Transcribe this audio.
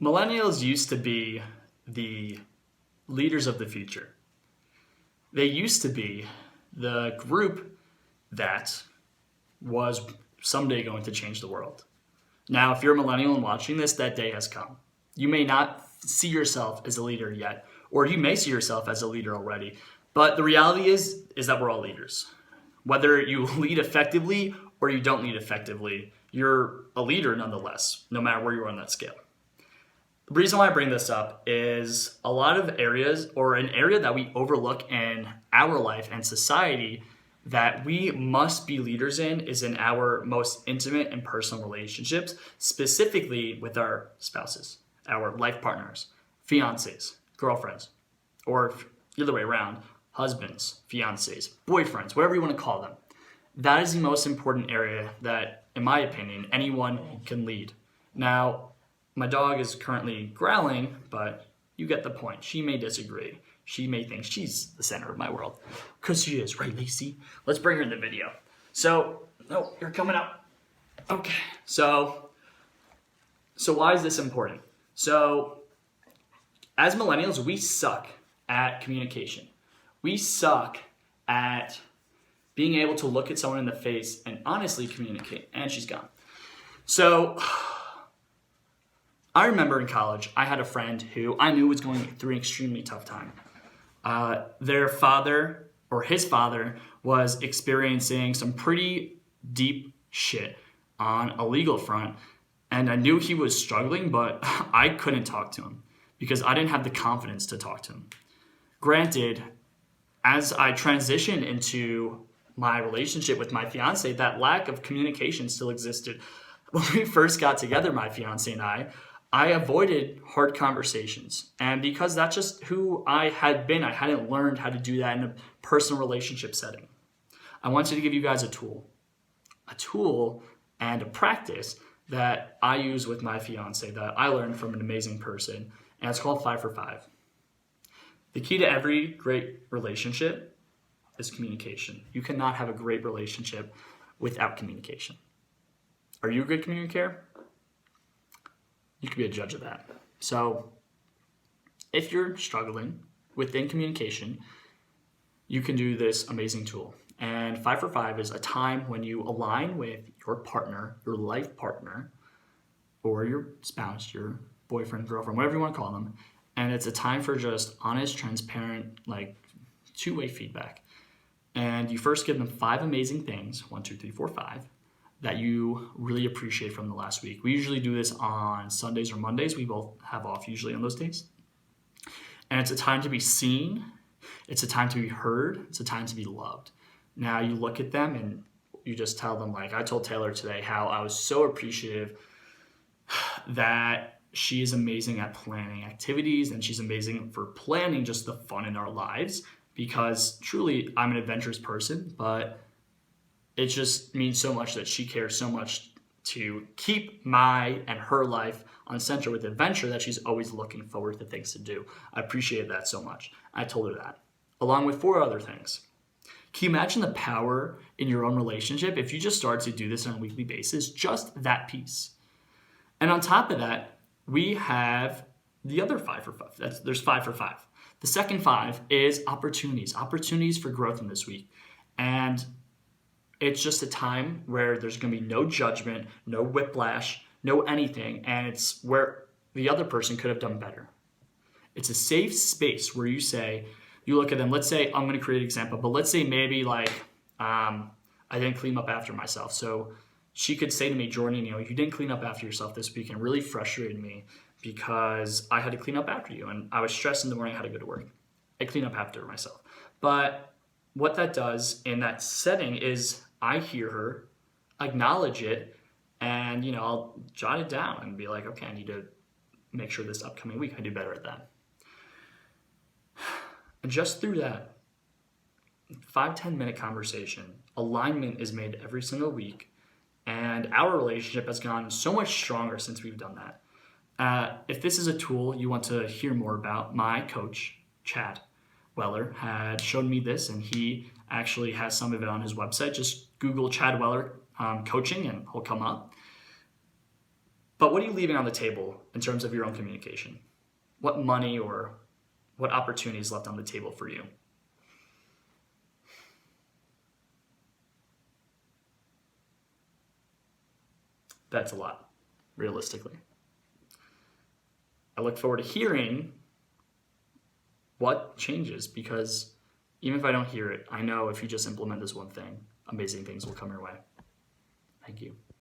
Millennials used to be the leaders of the future. They used to be the group that was someday going to change the world. Now, if you're a millennial and watching this, that day has come. You may not see yourself as a leader yet, or you may see yourself as a leader already. But the reality is that we're all leaders. Whether you lead effectively or you don't lead effectively, you're a leader nonetheless, no matter where you are on that scale. The reason why I bring this up is a lot of areas, or an area that we overlook in our life and society that we must be leaders in, is in our most intimate and personal relationships, specifically with our spouses, our life partners, fiancés, girlfriends, or the other way around, husbands, fiancés, boyfriends, whatever you want to call them. That is the most important area that, in my opinion, anyone can lead. Now, my dog is currently growling, but you get the point. She may disagree. She may think she's the center of my world. Because she is, right, Lacey? Let's bring her in the video. So, no, you're coming up. Okay, so why is this important? So, as millennials, we suck at communication. We suck at being able to look at someone in the face and honestly communicate. And she's gone. So, I remember in college, I had a friend who I knew was going through an extremely tough time. Their father, or his father, was experiencing some pretty deep shit on a legal front. And I knew he was struggling, but I couldn't talk to him because I didn't have the confidence to talk to him. Granted, as I transitioned into my relationship with my fiance, that lack of communication still existed. When we first got together, my fiance and I avoided hard conversations. And because that's just who I had been, I hadn't learned how to do that in a personal relationship setting. I wanted to give you guys a tool and a practice that I use with my fiance that I learned from an amazing person, and it's called 5 for 5. The key to every great relationship is communication. You cannot have a great relationship without communication. Are you a good communicator? You can be a judge of that. So if you're struggling within communication, you can do this amazing tool. And 5 for 5 is a time when you align with your partner, your life partner, or your spouse, your boyfriend, girlfriend, whatever you want to call them. And it's a time for just honest, transparent, two-way feedback. And you first give them 5 amazing things, 1, 2, 3, 4, 5, that you really appreciate from the last week. We usually do this on Sundays or Mondays. We both have off usually on those days. And it's a time to be seen. It's a time to be heard. It's a time to be loved. Now you look at them and you just tell them, I told Taylor today how I was so appreciative that she is amazing at planning activities and she's amazing for planning just the fun in our lives, because truly I'm an adventurous person, but it just means so much that she cares so much to keep my and her life on center with adventure that she's always looking forward to things to do. I appreciate that so much. I told her that, along with 4 other things. Can you imagine the power in your own relationship if you just start to do this on a weekly basis? Just that piece. And on top of that, we have the other 5 for 5. There's 5 for 5. The second 5 is opportunities for growth in this week. And it's just a time where there's going to be no judgment, no whiplash, no anything, and it's where the other person could have done better. It's a safe space where you look at them, let's say, I'm going to create an example, but let's say maybe I didn't clean up after myself. So she could say to me, Jordan, you didn't clean up after yourself this week, and it really frustrated me because I had to clean up after you, and I was stressed in the morning, I had to go to work. I clean up after myself. But what that does in that setting is I hear her, acknowledge it, and I'll jot it down and be like, okay, I need to make sure this upcoming week I do better at that. And just through that 5-10 minute conversation, alignment is made every single week, and our relationship has gone so much stronger since we've done that. If this is a tool you want to hear more about, my coach, Chad Weller, had shown me this, and he actually has some of it on his website. Just Google Chad Weller coaching and he'll come up. But what are you leaving on the table in terms of your own communication? What money or what opportunities left on the table for you? That's a lot, realistically. I look forward to hearing what changes, because even if I don't hear it, I know if you just implement this one thing, amazing things will come your way. Thank you.